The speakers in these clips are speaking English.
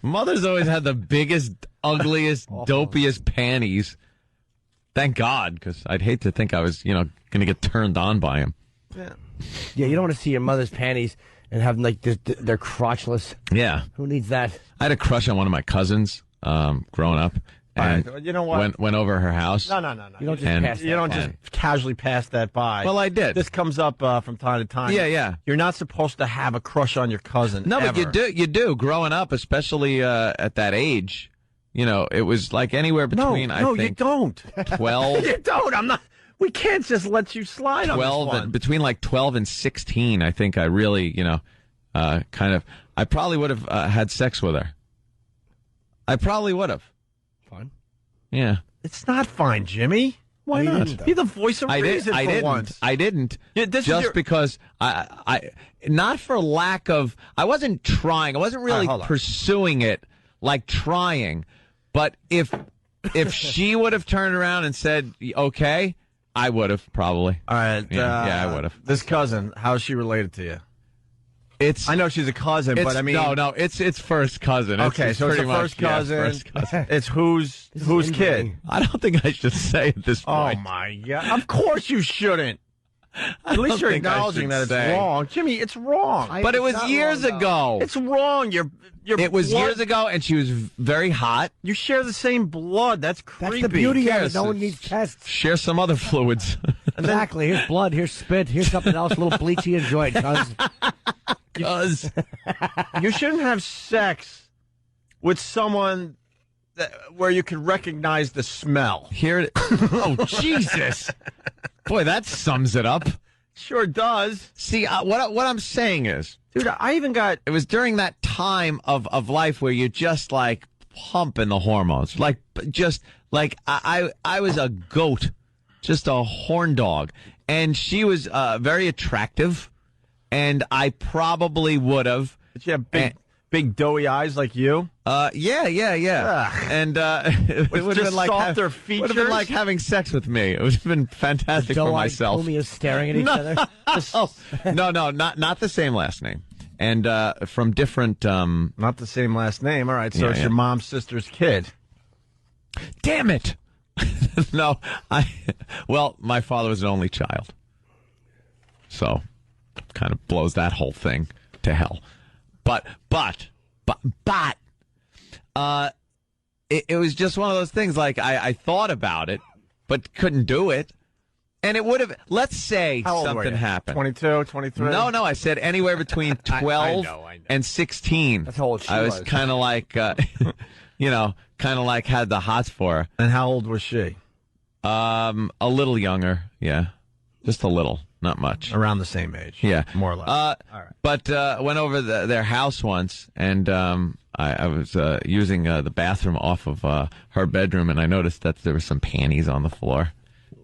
Mother's always had the biggest, ugliest, dopiest panties. Thank God, because I'd hate to think I was, going to get turned on by him. Yeah, you don't want to see your mother's panties and have like they're crotchless. Yeah. Who needs that? I had a crush on one of my cousins growing up. And you know what? Went over her house. No. You don't just pass that. You don't just casually pass that by. Well, I did. This comes up from time to time. Yeah. You're not supposed to have a crush on your cousin. No, ever. but you do. Growing up, especially at that age, it was like anywhere between, I think. No, you don't. 12. You don't. I'm not. We can't just let you slide on 12 this one. between like 12 and 16, I think I really, I probably would have had sex with her. I probably would have. Fun. Yeah. It's not fine, Jimmy. Why not? Be the voice of reason for once. I didn't. Yeah, because I not for lack of. I wasn't trying. I wasn't really pursuing it like trying. But if she would have turned around and said okay, I would have probably. All right. I would have. This cousin, how's she related to you? I know she's a cousin, but I mean, no, it's first cousin. Okay, so it's a first cousin. First cousin. It's whose kid? I don't think I should say at this point. Oh my God! Of course you shouldn't. At least you're acknowledging that it's wrong, Jimmy. It's wrong. But it was years ago. It's wrong. It was years ago, and she was very hot. You share the same blood. That's creepy. That's the beauty of it. No one needs tests. Share some other fluids. Exactly. Here's blood. Here's spit. Here's something else. A little bleachy. Enjoy it, cuz. You shouldn't have sex with someone where you can recognize the smell. Oh, Jesus. Boy, that sums it up. Sure does. See, what I'm saying is, dude, I even got. It was during that time of life where you're just like pumping the hormones, like just like I was a goat, just a horn dog, and she was very attractive, and I probably would have. Did she have big doughy eyes like you? Yeah. Ugh. And it would have been like softer features. Would have been like having sex with me. It would have been fantastic for myself. Comey is staring at each other. No, not the same last name, and from different. Not the same last name. All right, so it's your mom's sister's kid. Damn it! No, well, my father was an only child, so kind of blows that whole thing to hell. But it was just one of those things. Like I thought about it, but couldn't do it. And it would have. Let's say something happened. 22, 23. No. I said anywhere between 12 and 16. That's how old she was. I was kind of like, kind of like had the hots for her. And how old was she? A little younger. Yeah, just a little. Not much. Around the same age. Yeah. More or less. All right. But went over their house once, and I was using the bathroom off of her bedroom, and I noticed that there were some panties on the floor.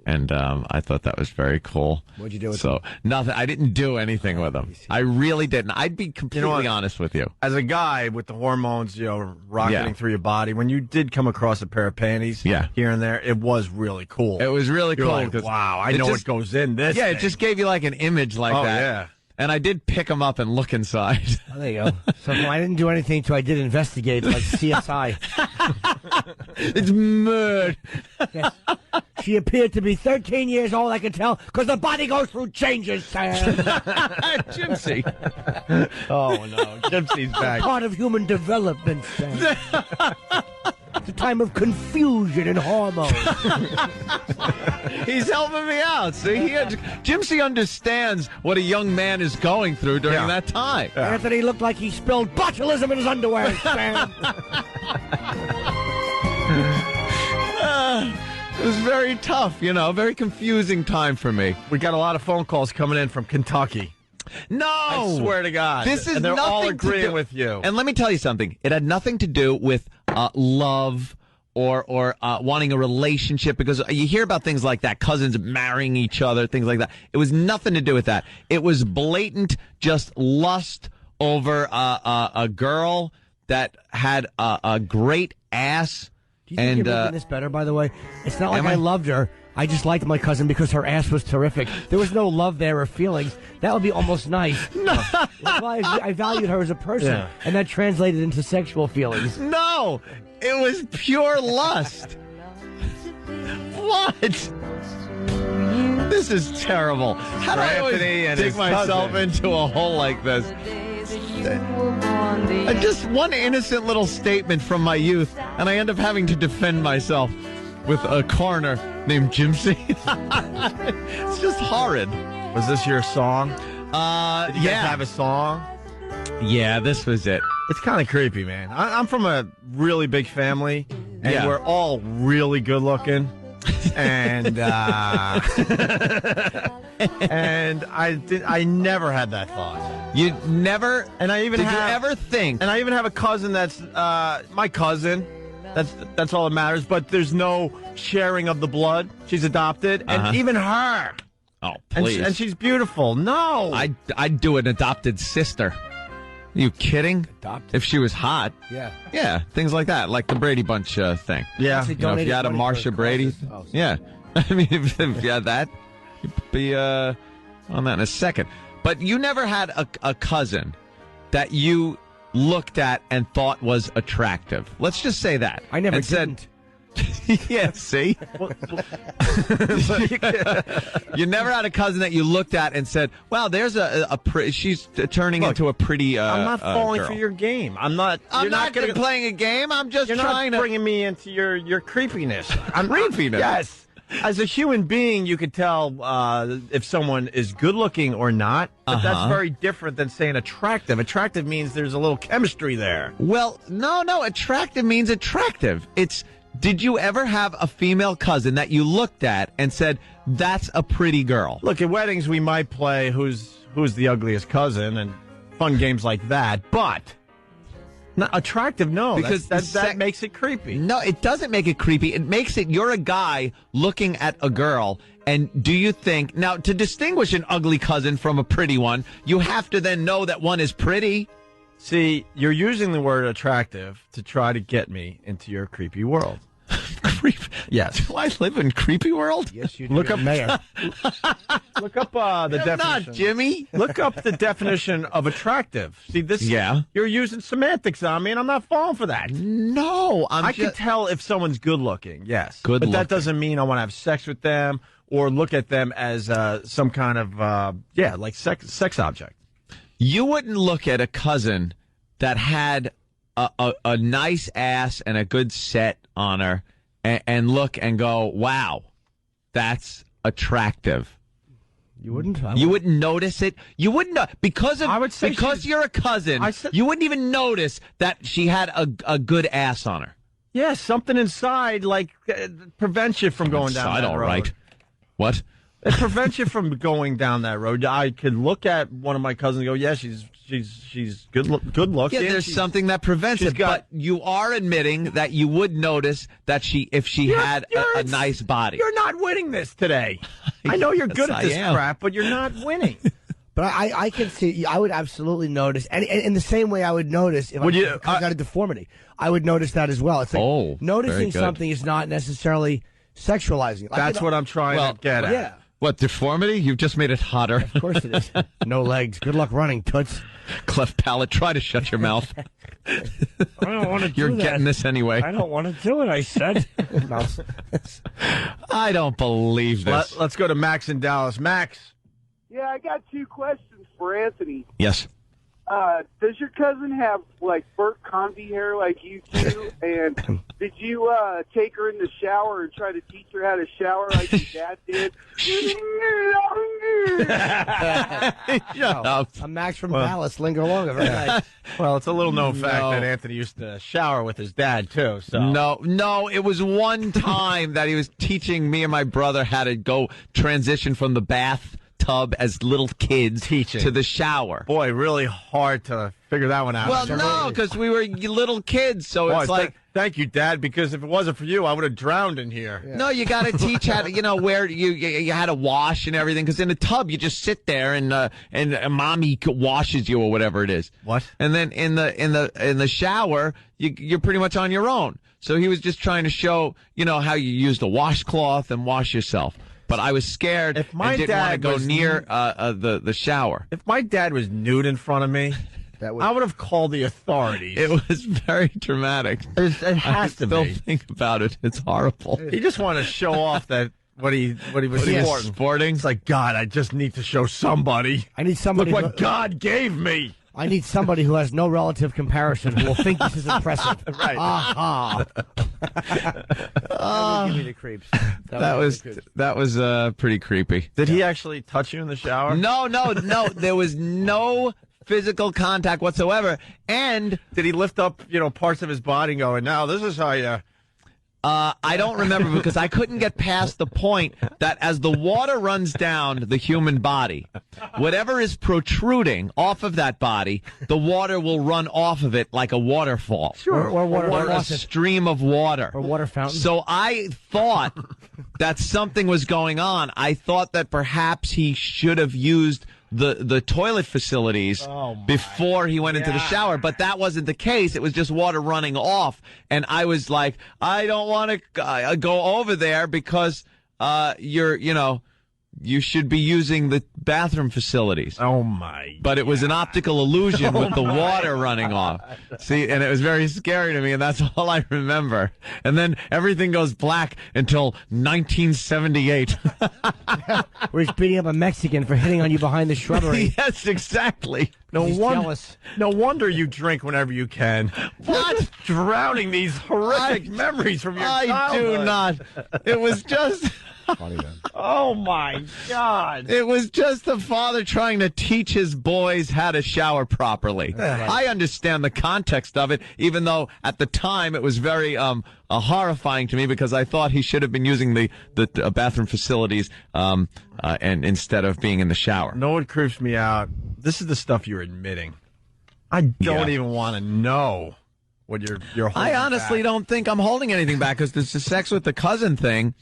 And I thought that was very cool. What'd you do with them? Nothing. I didn't do anything with them. I really didn't. I'd be completely honest with you. As a guy with the hormones, rocketing through your body, when you did come across a pair of panties here and there, it was really cool. It was really cool. Like, wow, I know what goes in this. Yeah, thing. it just gave you like an image like that. Yeah. And I did pick them up and look inside. Oh, there you go. So I didn't do anything until I did investigate, like CSI. It's murder. Yes. She appeared to be 13 years old, I can tell, because the body goes through changes, Sam. Gypsy. Oh, no. Gypsy's back. Part of human development, Sam. It's a time of confusion and hormones. He's helping me out. See, Gypsy understands what a young man is going through during that time. Yeah. Anthony looked like he spilled botulism in his underwear, Sam. It was very tough, very confusing time for me. We got a lot of phone calls coming in from Kentucky. No! I swear to God. And they're all nothing agreeing with you. And let me tell you something. It had nothing to do with love or wanting a relationship, because you hear about things like that, cousins marrying each other, things like that. It was nothing to do with that. It was blatant, just lust over a girl that had a great ass. Do you think you're making this better, by the way? It's not like I loved her. I just liked my cousin because her ass was terrific. There was no love there or feelings. That would be almost nice. No. That's why I valued her as a person, and that translated into sexual feelings. No, it was pure lust. What? This is terrible. How do I always dig myself into a hole like this? Just one innocent little statement from my youth, and I end up having to defend myself with a coroner named Jimsy. It's just horrid. Was this your song? Did you guys have a song? Yeah, this was it. It's kind of creepy, man. I'm from a really big family, and we're all really good looking. And and I never had that thought. You never, and I even did you ever think? And I even have a cousin that's my cousin. That's all that matters. But there's no sharing of the blood. She's adopted, and even her. Oh, please! And she's beautiful. No, I'd do an adopted sister. Are you kidding? Adopted? If she was hot. Yeah, things like that, like the Brady Bunch thing. Yeah. You know, if you had a Marsha Brady. Yeah. I mean, if you had that, you'd be on that in a second. But you never had a cousin that you looked at and thought was attractive. Let's just say that. I never didn't. Yeah, see? You never had a cousin that you looked at and said, wow, there's a pretty, she's turning into a pretty I'm not falling girl. for your game. I'm not gonna playing a game. I'm just you're trying not to bringing me into your creepiness. creepiness. Yes. As a human being, you could tell if someone is good looking or not, but that's very different than saying attractive. Attractive means there's a little chemistry there. Well, no, attractive means attractive. Did you ever have a female cousin that you looked at and said, that's a pretty girl? Look, at weddings we might play who's the ugliest cousin and fun games like that, but not attractive, no. Because that makes it creepy. No, it doesn't make it creepy. It makes it, you're a guy looking at a girl, and do you think, now to distinguish an ugly cousin from a pretty one, you have to then know that one is pretty. See, you're using the word attractive to try to get me into your creepy world. Creep? Yes. Do I live in creepy world? Yes, you do. Look up Mayor. Look up the definition. Not Jimmy. Look up the definition of attractive. See this? Yeah. You're using semantics on me, and I'm not falling for that. No, I can tell if someone's good looking. Yes, Good but that looking. doesn't mean I want to have sex with them or look at them as some kind of like sex object. You wouldn't look at a cousin that had a nice ass and a good set on her and look and go, wow, that's attractive. You wouldn't? You wouldn't notice it. You wouldn't know because I would say because you're a cousin. You wouldn't even notice that she had a good ass on her. Yeah, something inside like prevents you from going down that all road. right. What? It prevents you from going down that road. I could look at one of my cousins and go, yeah, she's good looking. Yeah, there's something that prevents it. But you are admitting that you would notice that if she had a nice body. You're not winning this today. I know you're good at this crap, but you're not winning. But I can see, I would absolutely notice, and in the same way I would notice if I got a deformity, I would notice that as well. It's like noticing something is not necessarily sexualizing. Like, that's what I'm trying to get at. Yeah. What, deformity? You've just made it hotter. Of course it is. No legs. Good luck running, toots. Cleft palate. Try to shut your mouth. I don't want to do You're getting this anyway. I don't want to do it, I said. I don't believe this. Let's go to Max in Dallas. Max. Yeah, I got two questions for Anthony. Yes. Does your cousin have, like, Burt Convy hair like you do? And did you take her in the shower and try to teach her how to shower like your dad did? Shut up. I'm Max from Dallas. Linger longer. Very nice. Well, it's a little known fact that Anthony used to shower with his dad, too. So No, it was one time that he was teaching me and my brother how to go transition from the bath tub as little kids Teaching. to the shower. Boy, really hard to figure that one out. Well, no, because we were little kids, so it's like... Thank you, Dad, because if it wasn't for you, I would have drowned in here. Yeah. No, you got to teach how to, where you had to wash and everything. Because in a tub, you just sit there and mommy washes you or whatever it is. What? And then in the shower, you're pretty much on your own. So he was just trying to show, how you use the washcloth and wash yourself. But I was scared and didn't want to go near the shower. If my dad was nude in front of me, I would have called the authorities. It was very dramatic. It has to be. I still think about it. It's horrible. He just wanted to show off that what he was sporting. It's like, God, I just need to show somebody. I need somebody. Look what God gave me. I need somebody who has no relative comparison who will think this is impressive. Right. That would give me the creeps. That was pretty creepy. Did he actually touch you in the shower? No. There was no physical contact whatsoever. And did he lift up, parts of his body and go, and now this is how you... I don't remember because I couldn't get past the point that as the water runs down the human body, whatever is protruding off of that body, the water will run off of it like a waterfall. Sure. Or a stream of water. Or water fountain. So I thought that something was going on. I thought that perhaps he should have used the toilet facilities before he went into the shower, but that wasn't the case. It was just water running off, and I was like, I don't want to go over there because you should be using the bathroom facilities. Oh my! But it was an optical illusion with the water running off. See, and it was very scary to me, and that's all I remember. And then everything goes black until 1978. Where he's beating up a Mexican for hitting on you behind the shrubbery. Yes, exactly. He's jealous. No wonder you drink whenever you can. What? Drowning these horrific memories from your childhood. I do not. It was just... Funny, man. Oh, my God. It was just the father trying to teach his boys how to shower properly. I understand the context of it, even though at the time it was very horrifying to me because I thought he should have been using the bathroom facilities and instead of being in the shower. No, it creeps me out. This is the stuff you're admitting. I don't even want to know what you're holding I honestly back. don't think I'm holding anything back because this is sex with the cousin thing.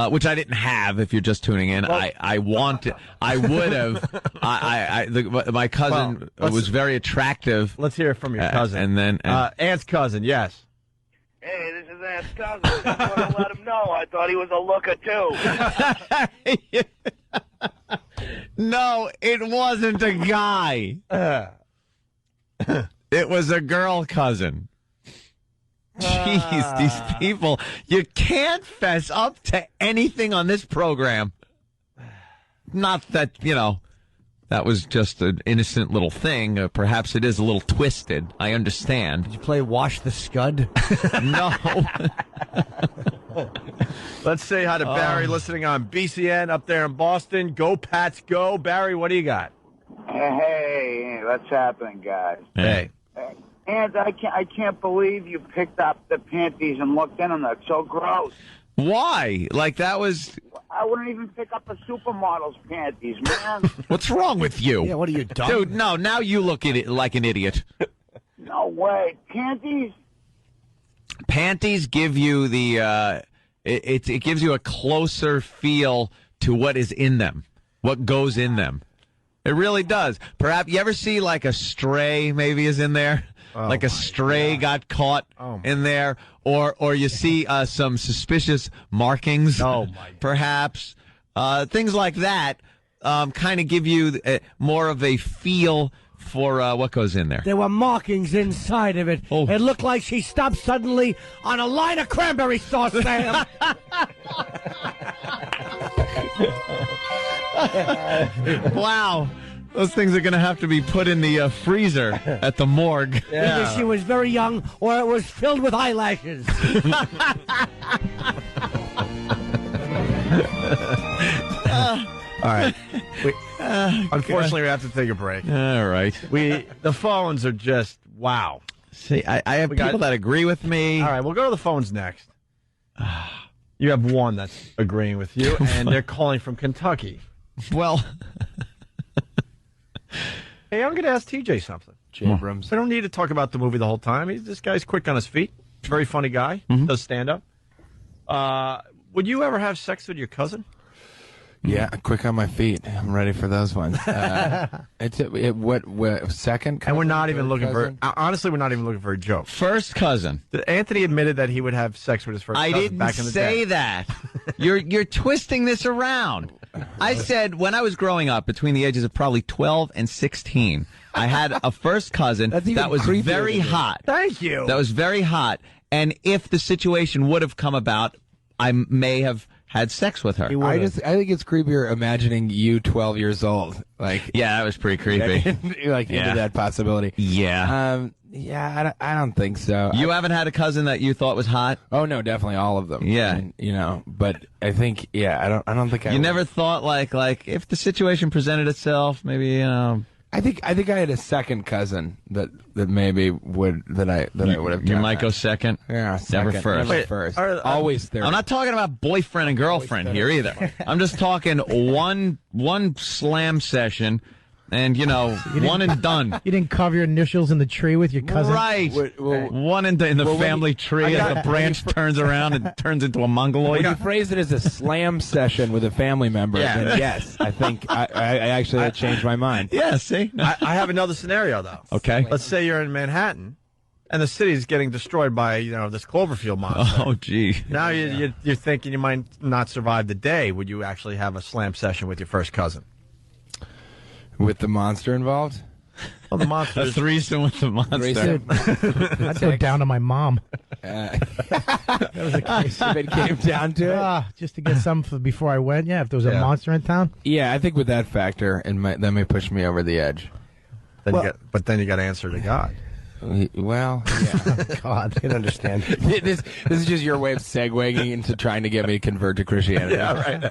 Which I didn't have. If you're just tuning in, well, I would have. My cousin was very attractive. Let's hear it from your cousin. And then Aunt's cousin, yes. Hey, this is Aunt's cousin. I just want to let him know. I thought he was a looker too. No, it wasn't a guy. It was a girl cousin. Jeez, these people, you can't fess up to anything on this program. Not that, that was just an innocent little thing. Perhaps it is a little twisted. I understand. Did you play Wash the Scud? No. Let's say hi to Barry listening on BCN up there in Boston. Go Pats, go. Barry, what do you got? Hey, what's happening, guys? Hey. And I can't believe you picked up the panties and looked in them. That's so gross. Why? Like that was... I wouldn't even pick up a supermodel's panties, man. What's wrong with you? Yeah, what are you, dumb? Dude, no, now you look at it like an idiot. No way. Panties? Panties give you the... It gives you a closer feel to what is in them, what goes in them. It really does. Perhaps you ever see like a stray maybe is in there? Like a stray got caught in there, or you see some suspicious markings, perhaps. Things like that kind of give you more of a feel for what goes in there. There were markings inside of it. Oh. It looked like she stopped suddenly on a line of cranberry sauce, Sam. Wow. Those things are going to have to be put in the freezer at the morgue. Yeah. Either she was very young or it was filled with eyelashes. All right. Unfortunately, we have to take a break. All right. The phones are just, wow. See, I have people that agree with me. All right, we'll go to the phones next. You have one that's agreeing with you, and they're calling from Kentucky. Well, hey, I'm going to ask TJ something. Abrams. I don't need to talk about the movie the whole time. This guy's quick on his feet. Very funny guy. Does stand up. Would you ever have sex with your cousin? Yeah, quick on my feet. I'm ready for those ones. What second cousin? And we're not even looking for. Honestly, we're not even looking for a joke. first cousin. Anthony admitted that he would have sex with his first cousin didn't back in the say day. that. You're twisting this around. I said when I was growing up, between the ages of probably 12 and 16, I had a first cousin that was very hot. Thank you. That was very hot. And if the situation would have come about, I may have had sex with her. I think it's creepier imagining you 12 years old. Yeah, that was pretty creepy. Into that possibility. Yeah. I don't think so. You haven't had a cousin that you thought was hot? Oh no, definitely all of them. Yeah. I mean, but I think I don't think You never thought like if the situation presented itself, maybe I think I had a second cousin that maybe would I would have. You might go second. Yeah, second. Never first. Never first. Always third. I'm not talking about boyfriend and girlfriend here either. I'm just talking one slam session, and one and done. You didn't carve your initials in the tree with your cousin, right? One in the family tree as the branch turns around and turns into a mongoloid. When you phrase it as a slam session with a family member, then yes, I think I actually changed my mind. Yeah, see, I have another scenario though. Okay, let's say you're in Manhattan, and the city is getting destroyed by this Cloverfield monster. Oh, gee. Now you're thinking you might not survive the day. Would you actually have a slam session with your first cousin? With the monster involved? Well, the monster. A threesome with the monster. I'd go down to my mom. That was a case if it came down to it. Just to get some before I went. Yeah, if there was a monster in town. Yeah, I think with that factor, that may push me over the edge. But then you got to answer to God. Well, yeah. God, I can understand. This is just your way of segueing into trying to get me to convert to Christianity. Yeah, right.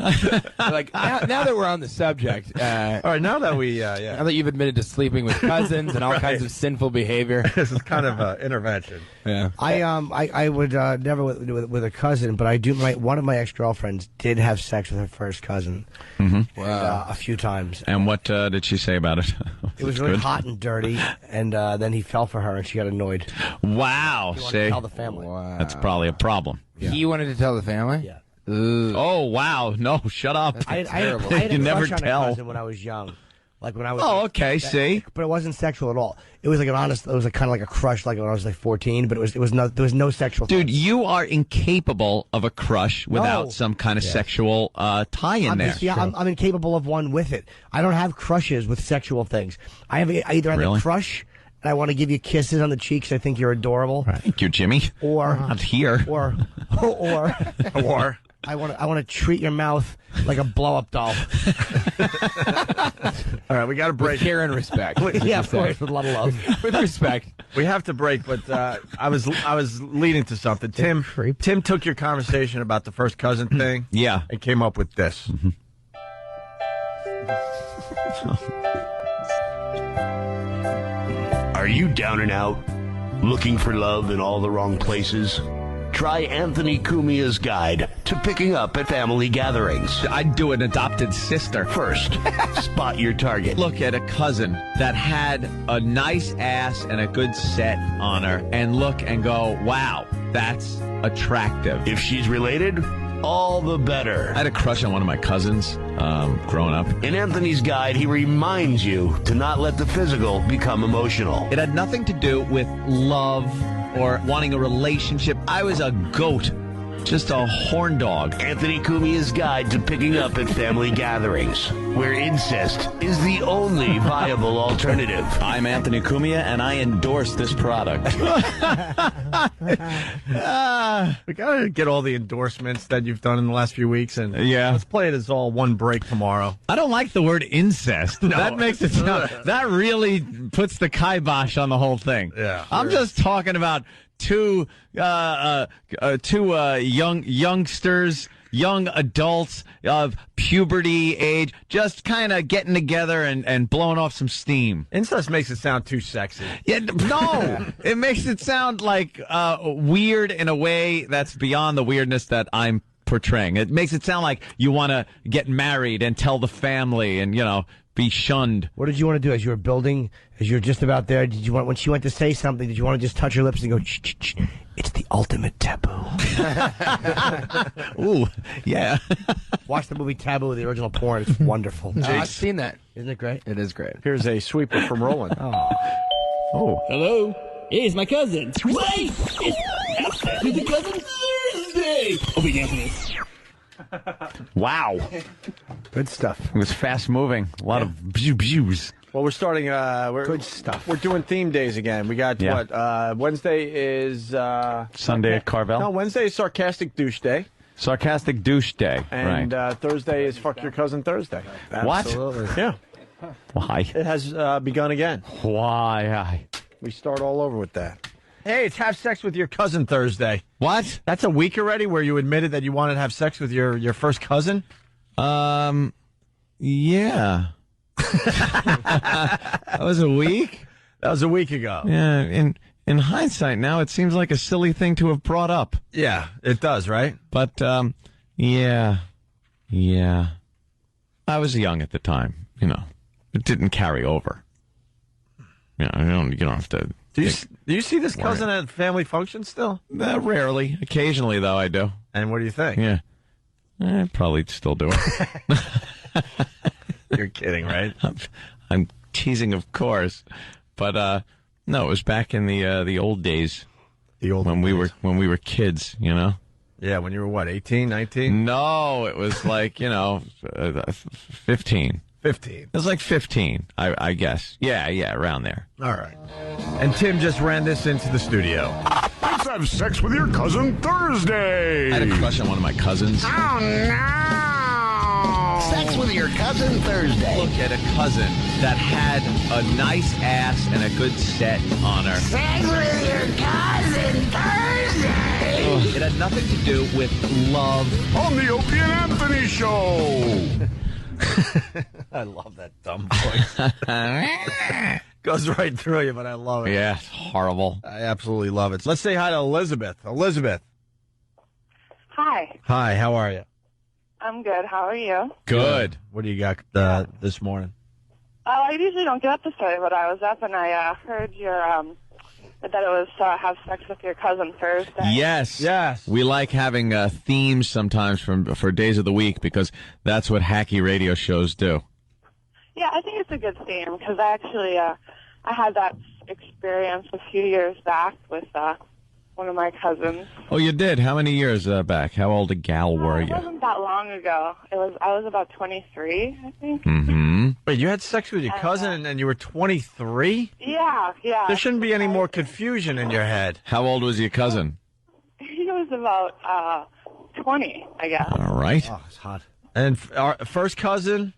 now that we're on the subject, all right. Now that now that you've admitted to sleeping with cousins and all kinds of sinful behavior, this is kind of an intervention. Yeah. I would never with a cousin, but I do. One of my ex-girlfriends did have sex with her first cousin. Mm-hmm. Wow. A few times. And what did she say about it? It was really hot and dirty, and then he fell for her, and she got annoyed. Wow. He wanted to tell the family. Wow. That's probably a problem. Yeah. He wanted to tell the family? Yeah. Ugh. Oh, wow. No, shut up. I had You a never crush on tell. a cousin when I was young. Like when I was. Oh, okay. See, but it wasn't sexual at all. It was like an honest. It was kind of like a crush, like when I was like 14. But there was no sexual. Dude, you are incapable of a crush without some kind of sexual tie in there. I'm incapable of one with it. I don't have crushes with sexual things. I either have a crush and I want to give you kisses on the cheeks. I think you're adorable. Right. Thank you, Jimmy. Or not here. Or I want to treat your mouth like a blow-up doll. All right, we got to break. With care and respect. Yeah, of course, with a lot of love. With respect. We have to break, but I was leading to something. Tim took your conversation about the first cousin thing. Yeah. And came up with this. Mm-hmm. Are you down and out? Looking for love in all the wrong places? Try Anthony Cumia's guide to picking up at family gatherings. I'd do an adopted sister. First, spot your target. Look at a cousin that had a nice ass and a good set on her and look and go, wow, that's attractive. If she's related, all the better. I had a crush on one of my cousins growing up. In Anthony's guide, he reminds you to not let the physical become emotional. It had nothing to do with love or wanting a relationship. I was a goat, just a horn dog. Anthony Cumia's guide to picking up at family gatherings, where incest is the only viable alternative. I'm Anthony Cumia, and I endorse this product. We got to get all the endorsements that you've done in the last few weeks, and let's play it as all one break tomorrow. I don't like the word incest. No. That makes it sound, that really puts the kibosh on the whole thing. Yeah, I'm just talking about two youngsters, young adults of puberty age, just kind of getting together and blowing off some steam. Incest makes it sound too sexy. Yeah, no, it makes it sound like weird in a way that's beyond the weirdness that I'm portraying. It makes it sound like you want to get married and tell the family and, be shunned. What did you want to do as you were building, as you were just about there? Did you want, when she went to say something, did you want to just touch her lips and go, shh, it's the ultimate taboo? Ooh, yeah. Watch the movie Taboo, the original porn. It's wonderful. I've seen that. Isn't it great? It is great. Here's a sweeper from Roland. Oh. Hello? Hey, it's my cousin. Wait! It's the cousin Thursday! Oh, we dancing this. Wow. Good stuff. It was fast moving. A lot of views. Well, we're starting. Good stuff. We're doing theme days again. We got what? Wednesday is Sunday at Carvel. No, Wednesday is Sarcastic Douche Day. Sarcastic Douche Day. And right. Thursday is Fuck Your Cousin Thursday. What? Absolutely. Yeah. Why? It has begun again. Why? We start all over with that. Hey, it's Have Sex with Your Cousin Thursday. What? That's a week already where you admitted that you wanted to have sex with your first cousin? Yeah. That was a week? That was a week ago. Yeah, in hindsight now, it seems like a silly thing to have brought up. Yeah, it does, right? But, yeah. I was young at the time, It didn't carry over. You don't have to... Do you see this cousin at family functions still? Rarely. Occasionally, though, I do. And what do you think? Yeah. I'd probably still do it. You're kidding, right? I'm teasing, of course. But, no, it was back in the old days. The old when days. we were kids, Yeah, when you were what, 18, 19? No, it was like, 15. 15. It was like 15, I guess. Yeah, around there. All right. And Tim just ran this into the studio. Let's have sex with your cousin Thursday. I had a crush on one of my cousins. Oh, no. Sex with your cousin Thursday. Look at a cousin that had a nice ass and a good set on her. Sex with your cousin Thursday. It had nothing to do with love. On the Opie and Anthony Show. I love that dumb voice. Goes right through you, but I love it. Yeah, it's horrible. I absolutely love it. Let's say hi to Elizabeth. Elizabeth. Hi. Hi, how are you? I'm good. How are you? Good. What do you got this morning? I usually don't get up this early, but I was up and I heard your that it was have sex with your cousin Thursday. Yes. We like having themes sometimes for days of the week because that's what hacky radio shows do. Yeah, I think it's a good theme because I actually I had that experience a few years back with one of my cousins. Oh, you did? How many years back? How old a gal were you? It wasn't that long ago. I was about 23, I think. Mm-hmm. Wait, you had sex with your cousin and you were 23? Yeah. There shouldn't be any more confusion in your head. How old was your cousin? He was about 20, I guess. All right. Oh, it's hot. And our first cousin?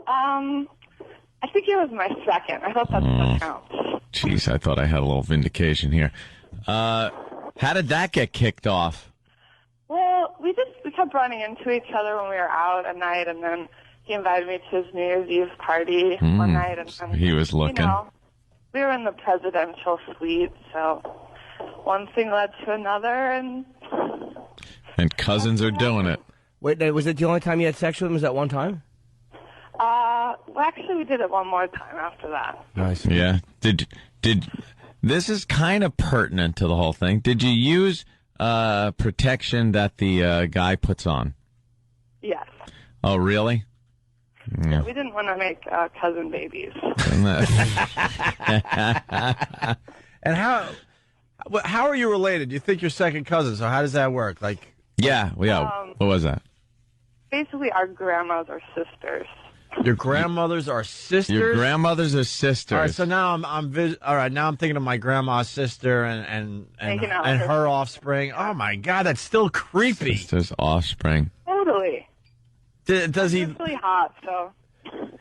I think he was my second. I hope that counts. Jeez, I thought I had a little vindication here. How did that get kicked off? Well, we kept running into each other when we were out at night, and then he invited me to his New Year's Eve party one night, and he was looking. We were in the presidential suite, so one thing led to another, and cousins are doing it. Wait, was it the only time you had sex with him? Was that one time? Well, actually, we did it one more time after that. Nice. Yeah. Did this is kind of pertinent to the whole thing. Did you use protection that the guy puts on? Yes. Oh, really? Yeah. We didn't want to make cousin babies. And how are you related? You think you're second cousins, so how does that work? Like, yeah. What was that? Basically, our grandmas are sisters. Your grandmothers are sisters? Your grandmothers are sisters. All right, so now I'm thinking of my grandma's sister and her offspring. Oh my God, that's still creepy. Sister's offspring. Totally. Does he? He's really hot, so.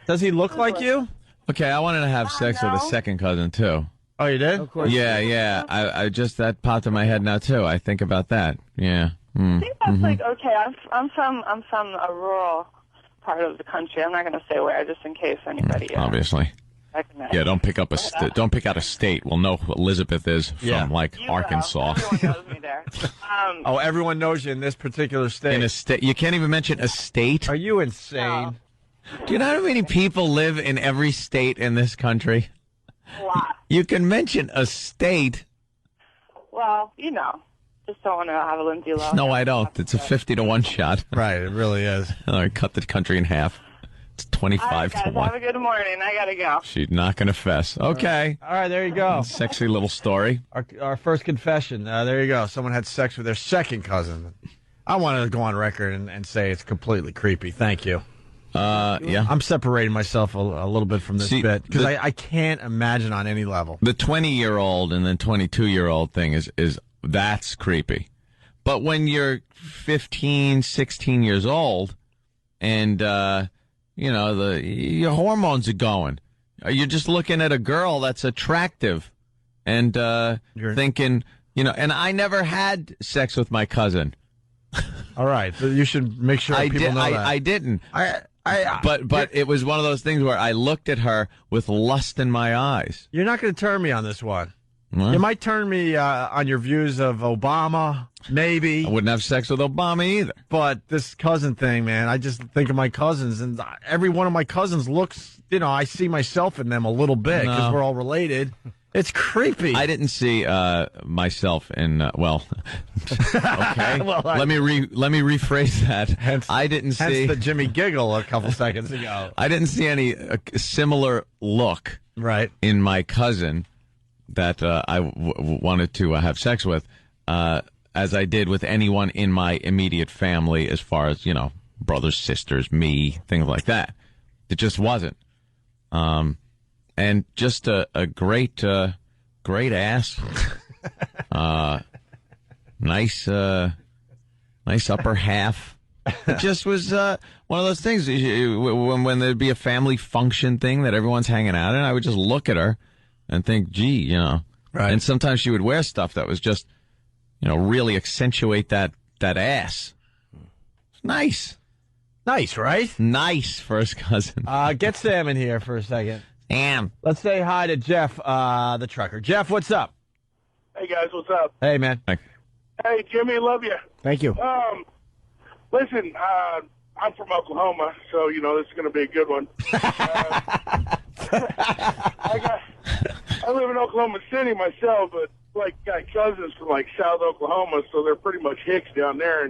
Does he look like you? Okay, I wanted to have sex with a second cousin too. Oh, you did? Of course. Yeah. I just that popped in my head now too. I think about that. Yeah. I think that's like okay. I'm from a rural part of the country. I'm not going to say where, just in case anybody. Obviously. recommend. Yeah, don't pick out a state. We'll know who Elizabeth is from Arkansas. Everyone knows me there. Everyone knows you in this particular state. In a state, you can't even mention a state. Are you insane? No. Do you know how many people live in every state in this country? A lot. You can mention a state. Well, just don't want to have a Lindsay Lohan. No, I don't. It's a 50-1 shot. Right, it really is. All right, cut the country in half. It's 25 guys, to 1. Have a good morning. I gotta go. She's not going to fess. Okay. All right, there you go. Sexy little story. Our first confession. There you go. Someone had sex with their second cousin. I wanted to go on record and say it's completely creepy. Thank you. Yeah. I'm separating myself a little bit from this bit because I can't imagine on any level. The 20-year-old and then 22-year-old thing is that's creepy. But when you're 15, 16 years old and, your hormones are going, you're just looking at a girl that's attractive and thinking, and I never had sex with my cousin. All right. So you should make sure people know that. I didn't. But it was one of those things where I looked at her with lust in my eyes. You're not going to turn me on this one. What? You might turn me on your views of Obama, maybe. I wouldn't have sex with Obama either. But this cousin thing, man, I just think of my cousins, and every one of my cousins looks, I see myself in them a little bit because we're all related. It's creepy. I didn't see myself in okay. Well, let me rephrase that. I didn't see the Jimmy giggle a couple seconds ago. I didn't see any similar look in my cousin that I wanted to have sex with, as I did with anyone in my immediate family, as far as brothers, sisters, me, things like that. It just wasn't. And just a great ass. Nice upper half. It just was one of those things. When there'd be a family function thing that everyone's hanging out in, I would just look at her and think, gee, Right. And sometimes she would wear stuff that was just, really accentuate that ass. Nice. Nice, right? Nice first cousin. Get Sam in here for a second. Sam. Let's say hi to Jeff, the trucker. Jeff, what's up? Hey, guys, what's up? Hey, man. Hey, Jimmy, love you. Thank you. Listen, I'm from Oklahoma, so, this is going to be a good one. I live in Oklahoma City myself, but, got cousins from, South Oklahoma, so they're pretty much hicks down there.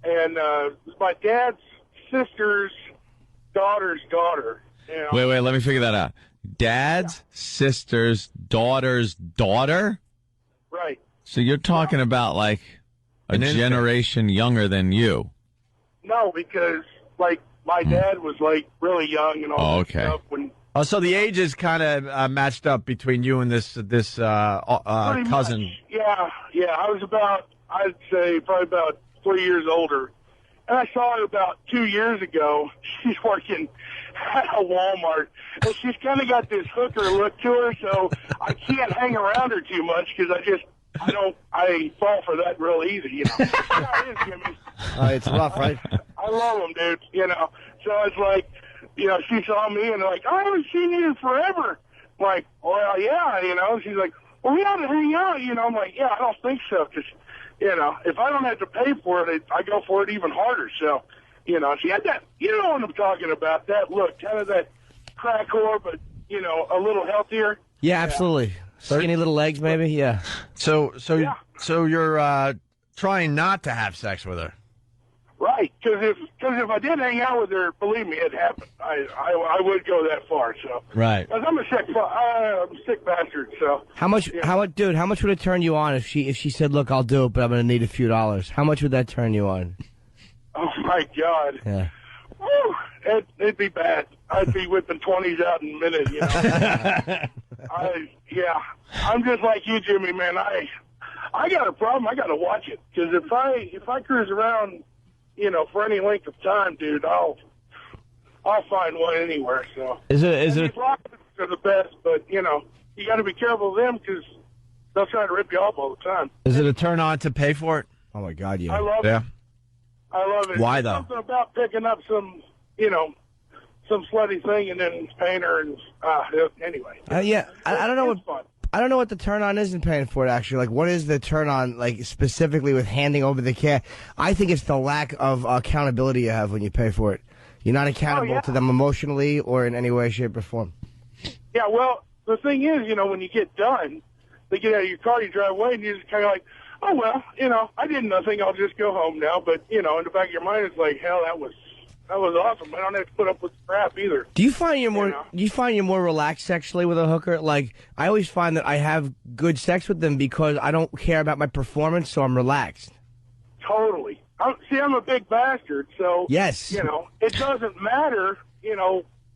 And my dad's sister's daughter's daughter. Wait, let me figure that out. Dad's sister's daughter's daughter? Right. So you're talking about, a generation younger than you. No, because, my dad was, really young and all that stuff when... Oh, so the age is kind of matched up between you and this cousin. Much. Yeah. I was I'd say probably about 3 years older. And I saw her about 2 years ago. She's working at a Walmart. And she's kind of got this hooker look to her, so I can't hang around her too much because I fall for that real easy, How it is, Jimmy. It's rough, right? I love them, dude, So it's she saw me and I haven't seen you in forever. I'm like, well, yeah, She's like, well, we ought to hang out, I'm like, yeah, I don't think so, because, if I don't have to pay for it, I go for it even harder. So, she had that, you know what I'm talking about, that look, kind of that crack whore, but, a little healthier. Yeah, absolutely. Skinny little legs, maybe, yeah. So you're trying not to have sex with her. Right, because if I did hang out with her, believe me, it happened. I would go that far. So right, because I'm a sick bastard. So how much would it turn you on if she said, "Look, I'll do it, but I'm going to need a few dollars"? How much would that turn you on? Oh my God! Yeah, woo, it'd be bad. I'd be whipping 20s out in a minute. I'm just like you, Jimmy. Man, I got a problem. I got to watch it because if I cruise around, for any length of time, dude, I'll find one anywhere. So is it? They're the best, but you got to be careful of them because they'll try to rip you off all the time. Is it a turn on to pay for it? Oh my God, yeah. I love it. I love it. Why There's though? Something about picking up some, some slutty thing and then paying her. And anyway. Yeah, I don't know what fun. I don't know what the turn on is in paying for it. Actually, like, what is the turn on, like, specifically with handing over the cash? I think it's the lack of accountability you have when you pay for it. You're not accountable to them emotionally or in any way, shape, or form. Yeah, well, the thing is, when you get done, they get out of your car, you drive away, and you're just kind of like, oh, well, I did nothing. I'll just go home now. But, in the back of your mind, it's like, hell, that was awesome. I don't have to put up with crap either. Do you find you're more relaxed sexually with a hooker? Like, I always find that I have good sex with them because I don't care about my performance, so I'm relaxed. Totally. I'm a big bastard, so yes, it doesn't matter,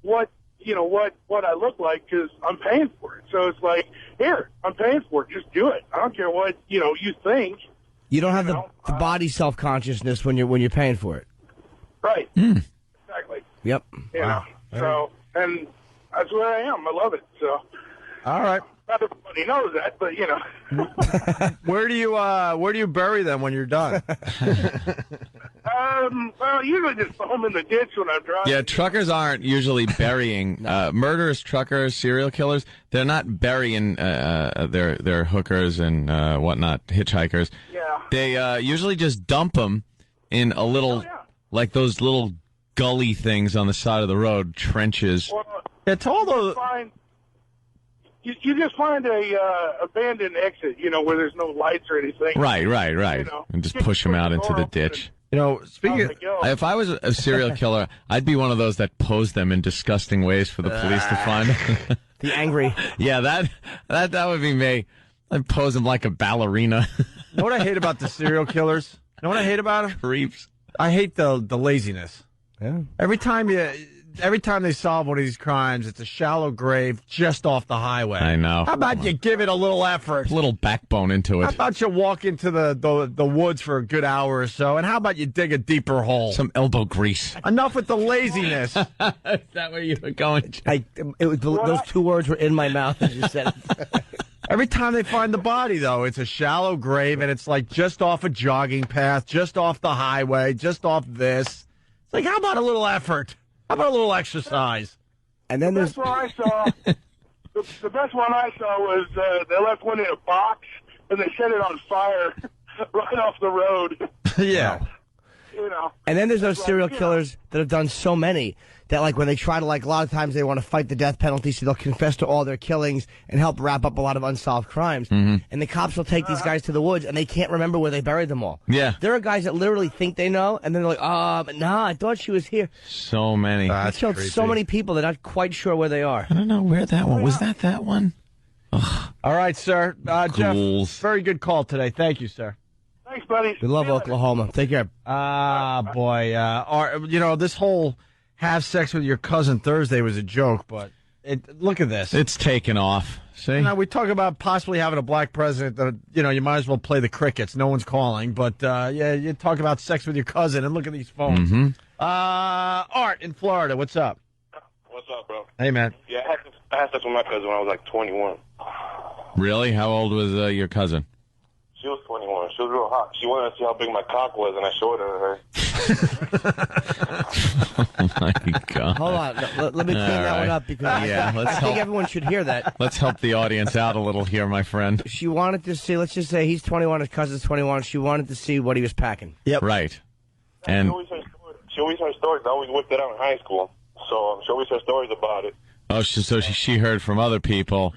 what I look like because I'm paying for it. So it's like, here, I'm paying for it. Just do it. I don't care what you think. You don't have the body self-consciousness when you're paying for it. Right. Exactly. Yep. Wow. So, and that's where I am. I love it. So. All right. Not everybody knows that, but Where do you bury them when you're done? Well, usually just throw them in the ditch when I'm driving. Yeah, truckers aren't usually burying murderers, truckers, serial killers. They're not burying their hookers and whatnot, hitchhikers. Yeah. They usually just dump them in a little, like those little gully things on the side of the road, trenches. Well, it's all those. You just find a abandoned exit, where there's no lights or anything. Right. And just push them out into the ditch. Speaking of, if I was a serial killer, I'd be one of those that pose them in disgusting ways for the police to find. The angry. Yeah, that would be me. I'd pose them like a ballerina. You know what I hate about the serial killers? You know what I hate about them? Creeps. I hate the laziness. Yeah. Every time they solve one of these crimes, it's a shallow grave just off the highway. I know. How about you give it a little effort? A little backbone into it. How about you walk into the woods for a good hour or so, and how about you dig a deeper hole? Some elbow grease. Enough with the laziness. Is that where you were going? Those two words were in my mouth as you said it. Every time they find the body, though, it's a shallow grave, and it's like just off a jogging path, just off the highway, just off this. It's like, how about a little effort? How about a little exercise? And then the best one I saw, the best one I saw was they left one in a box and they set it on fire right off the road. Yeah. And then there's those serial killers that have done so many that, like, when they try to, like, a lot of times they want to fight the death penalty, so they'll confess to all their killings and help wrap up a lot of unsolved crimes. Mm-hmm. And the cops will take these guys to the woods, and they can't remember where they buried them all. Yeah. There are guys that literally think they know, and then they're like, I thought she was here. So many. They killed so many people, they're not quite sure where they are. I don't know where that one was. That one? Ugh. All right, sir. Jeff, very good call today. Thank you, sir. Thanks, buddy. We love Oklahoma. Take care. Boy. This whole have sex with your cousin Thursday was a joke, but look at this. It's taken off. See? Now, we talk about possibly having a black president that, you might as well play the crickets. No one's calling. But, you talk about sex with your cousin, and look at these phones. Mm-hmm. Art in Florida, what's up? What's up, bro? Hey, man. Yeah, I had sex with my cousin when I was like 21. Really? How old was your cousin? She was 21. She was real hot. She wanted to see how big my cock was, and I showed her. Oh, my God. Hold on. Let me clean that one up, because I think everyone should hear that. Let's help the audience out a little here, my friend. She wanted to see, let's just say he's 21, his cousin's 21. She wanted to see what he was packing. Yep. Right. And she always heard stories. I always whipped it out in high school. So she always heard stories about it. Oh, so she heard from other people,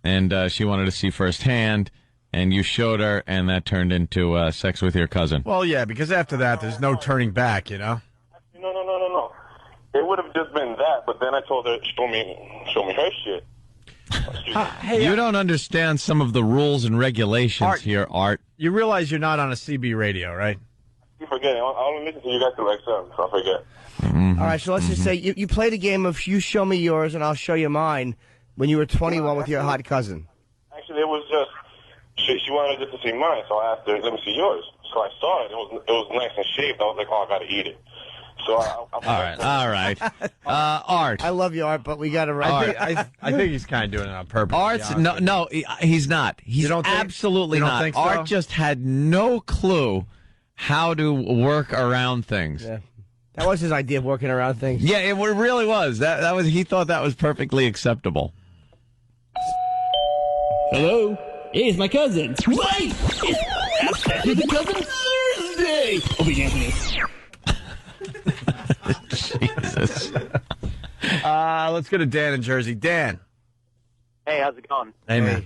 and she wanted to see firsthand. And you showed her, and that turned into sex with your cousin. Well, yeah, because after that, there's no turning back, No. It would have just been that, but then I told her, show me her shit. You don't understand some of the rules and regulations here, Art. You realize you're not on a CB radio, right? You forget. I only listen to you guys through XM, so I forget. Mm-hmm. All right, so let's just say you played a game of you show me yours and I'll show you mine when you were 21 with your hot cousin. Actually, it was just... She wanted just to see mine, so I asked her, let me see yours. So I saw it. It was nice and shaved. I was like, oh, I got to eat it. So all right. Art. I love you, Art, but we got to write. I think he's kind of doing it on purpose. Art's no, he's not. He's absolutely not. Think so? Art just had no clue how to work around things. Yeah. That was his idea of working around things. Yeah, it really was. That was. He thought that was perfectly acceptable. Hello? Hey, it's my cousin. Wait! It's the Cousin Thursday! Oh, we can't do this. Jesus. Let's go to Dan in Jersey. Dan. Hey, how's it going? Hey, man.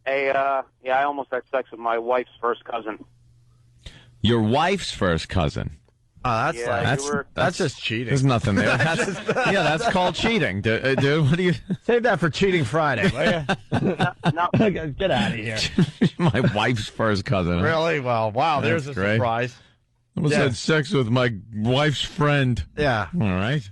Hey, yeah, I almost had sex with my wife's first cousin. Your wife's first cousin. Oh, Yeah, that's just cheating. There's nothing there. That's called cheating, dude. What do you save that for Cheating Friday? No. Get out of here. My wife's first cousin. Huh? Really? Well, wow. There's a great. surprise. I almost had sex with my wife's friend. Yeah. All right.